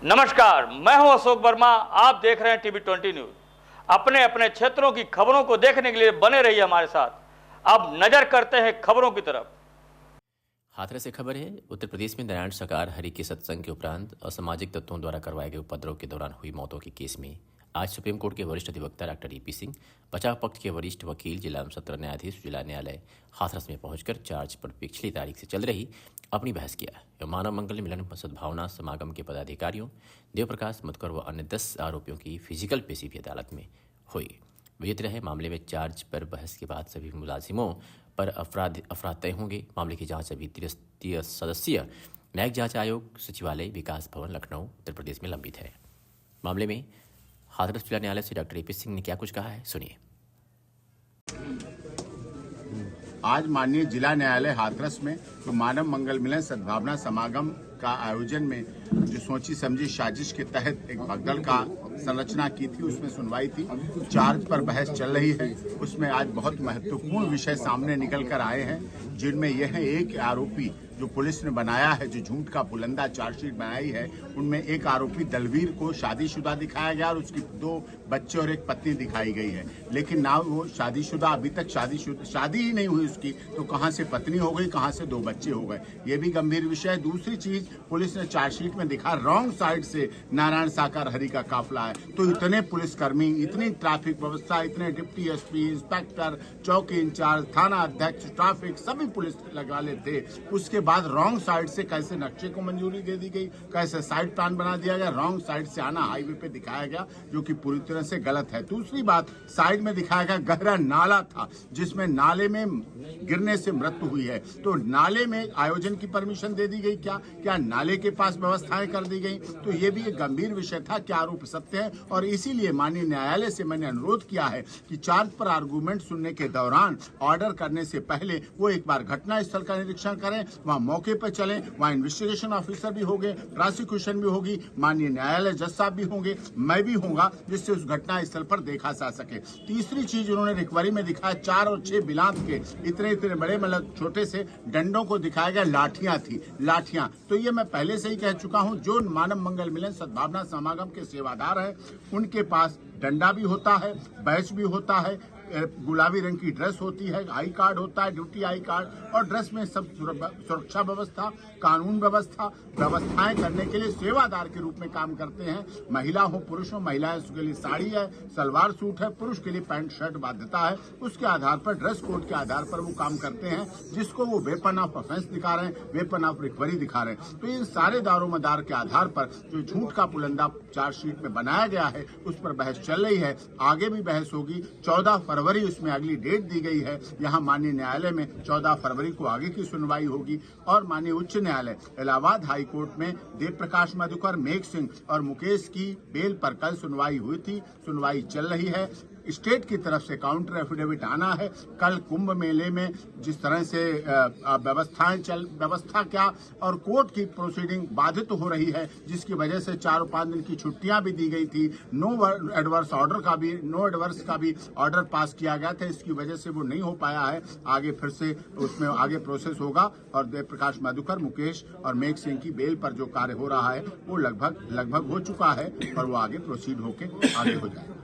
नमस्कार, मैं हूं अशोक वर्मा। आप देख रहे हैं टीवी 20 न्यूज। अपने अपने क्षेत्रों की खबरों को देखने के लिए बने रहिए हमारे साथ। अब नजर करते हैं खबरों की तरफ। हाथरस से खबर है। उत्तर प्रदेश में नारायण साकार हरि के सत्संग के उपरांत असामाजिक तत्वों द्वारा करवाए गए उपद्रव के दौरान हुई मौतों के केस में आज सुप्रीम कोर्ट के वरिष्ठ अधिवक्ता डॉक्टर ईपी सिंह, बचाव पक्ष के वरिष्ठ वकील जिला एवं सत्र न्यायाधीश जिला न्यायालय हाथरस में पहुंचकर चार्ज पर पिछली तारीख से चल रही अपनी बहस किया। मानव मंगल मिलन सद्भावना समागम के पदाधिकारियों देवप्रकाश मधुकर व अन्य 10 आरोपियों की फिजिकल पेशी भी अदालत में हुई। विदित रहे मामले में चार्ज पर बहस के बाद सभी मुलाजिमों पर अफराद तय होंगे। मामले की जांच अभी त्रिस्तरीय सदस्यीय न्यायिक जांच आयोग सचिवालय विकास भवन लखनऊ उत्तर प्रदेश में लंबित है। मामले में हाथरस जिला न्यायालय से डॉक्टर एपी सिंह ने क्या कुछ कहा है, सुनिए। आज माननीय जिला न्यायालय हाथरस में तो मानव मंगल मिलन सद्भावना समागम का आयोजन में जो सोची समझी साजिश के तहत एक भगदड़ का संरचना की थी, उसमें सुनवाई थी। चार्ज पर बहस चल रही है। उसमें आज बहुत महत्वपूर्ण विषय सामने निकल कर आए हैं, जिनमें यह एक आरोपी जो पुलिस ने बनाया है, जो झूठ का पुलंदा चार्जशीट बनाई है, उनमें एक आरोपी दलवीर को शादीशुदा दिखाया गया और उसकी 2 बच्चे और एक पत्नी दिखाई गई है। लेकिन ना वो शादीशुदा, अभी तक शादी ही नहीं हुई उसकी, तो कहां से पत्नी हो गई, कहां से 2 बच्चे हो गए, ये भी गंभीर विषय है। दूसरी चीज, पुलिस ने चार्जशीट में दिखा रॉन्ग साइड से नारायण साकार हरि का काफिला है। तो इतने पुलिसकर्मी, इतनी ट्रैफिक व्यवस्था, इतने डिप्टी एसपी, इंस्पेक्टर, चौकी इंचार्ज, थाना अध्यक्ष, ट्रैफिक सभी पुलिस लगा लेते। उसके बाद रॉन्ग साइड से कैसे नक्शे को मंजूरी दे दी गई, कैसे साइड प्लान बना दिया गया, रॉन्ग साइड से आना हाईवे पे दिखाया गया, जो कि पूरी तरह से गलत है। दूसरी बात, साइड में दिखाया गया गहरा नाला था, जिसमें नाले में गिरने से मृत्यु हुई है। तो नाले में आयोजन की परमिशन दे दी गई क्या नाले के पास व्यवस्थाएं कर दी गई? तो ये भी एक गंभीर विषय था। क्या आरोप सत्य है? और इसीलिए माननीय न्यायालय से मैंने अनुरोध किया है कि चार्ज पर आर्गूमेंट सुनने के दौरान ऑर्डर करने से पहले वो एक बार घटना स्थल का निरीक्षण करें, वहां मौके पर चलें, वहां इन्वेस्टिगेशन ऑफिसर भी होंगे, प्रोसिक्यूशन भी होगी, माननीय न्यायालय जज साहब भी होंगे, मैं भी होऊंगा, जिससे उस घटना स्थल पर देखा जा सके। तीसरी चीज उन्होंने रिकवरी में दिखाया 4 और 6 बिलात के इतने बड़े, मतलब छोटे से डंडों को दिखाया गया, लाठियां थी, लाठियां। तो ये मैं पहले से ही कह चुका हूं, जो मानव मंगल मिलन सद्भावना समागम के सेवादार है, उनके पास डंडा भी होता है, बैच भी होता है, गुलाबी रंग की ड्रेस होती है, आई कार्ड होता है, ड्यूटी आई कार्ड, और ड्रेस में सब सुरक्षा व्यवस्था, कानून व्यवस्थाएं करने के लिए सेवादार के रूप में काम करते हैं। महिला हो पुरुष हो, महिलाएं के लिए साड़ी है, सलवार सूट है, पुरुष के लिए पैंट शर्ट बाध्यता है। उसके आधार पर, ड्रेस कोड के आधार पर वो काम करते हैं, जिसको वो वेपन ऑफ ऑफेंस दिखा रहे हैं, वेपन ऑफ रिकवरी दिखा रहे हैं। तो इन सारे दारोमदार के आधार पर जो झूठ का पुलंदा चार्जशीट में बनाया गया है, उस पर बहस चल रही है। आगे भी बहस होगी। 14 फरवरी उसमें अगली डेट दी गई है। यहाँ माननीय न्यायालय में 14 फरवरी को आगे की सुनवाई होगी। और माननीय उच्च न्यायालय इलाहाबाद हाई कोर्ट में देवप्रकाश मधुकर, मेघ सिंह और मुकेश की बेल पर कल सुनवाई हुई थी, सुनवाई चल रही है। स्टेट की तरफ से काउंटर एफिडेविट आना है। कल कुंभ मेले में जिस तरह से व्यवस्था क्या और कोर्ट की प्रोसीडिंग बाधित हो रही है, जिसकी वजह से 4 और 5 दिन की छुट्टियां भी दी गई थी। नो एडवर्स का भी ऑर्डर पास किया गया था, इसकी वजह से वो नहीं हो पाया है। आगे फिर से उसमें आगे प्रोसेस होगा और देवप्रकाश मधुकर, मुकेश और मेघ सिंह की बेल पर जो कार्य हो रहा है वो लगभग हो चुका है और वो आगे प्रोसीड होके आगे हो जाएगा।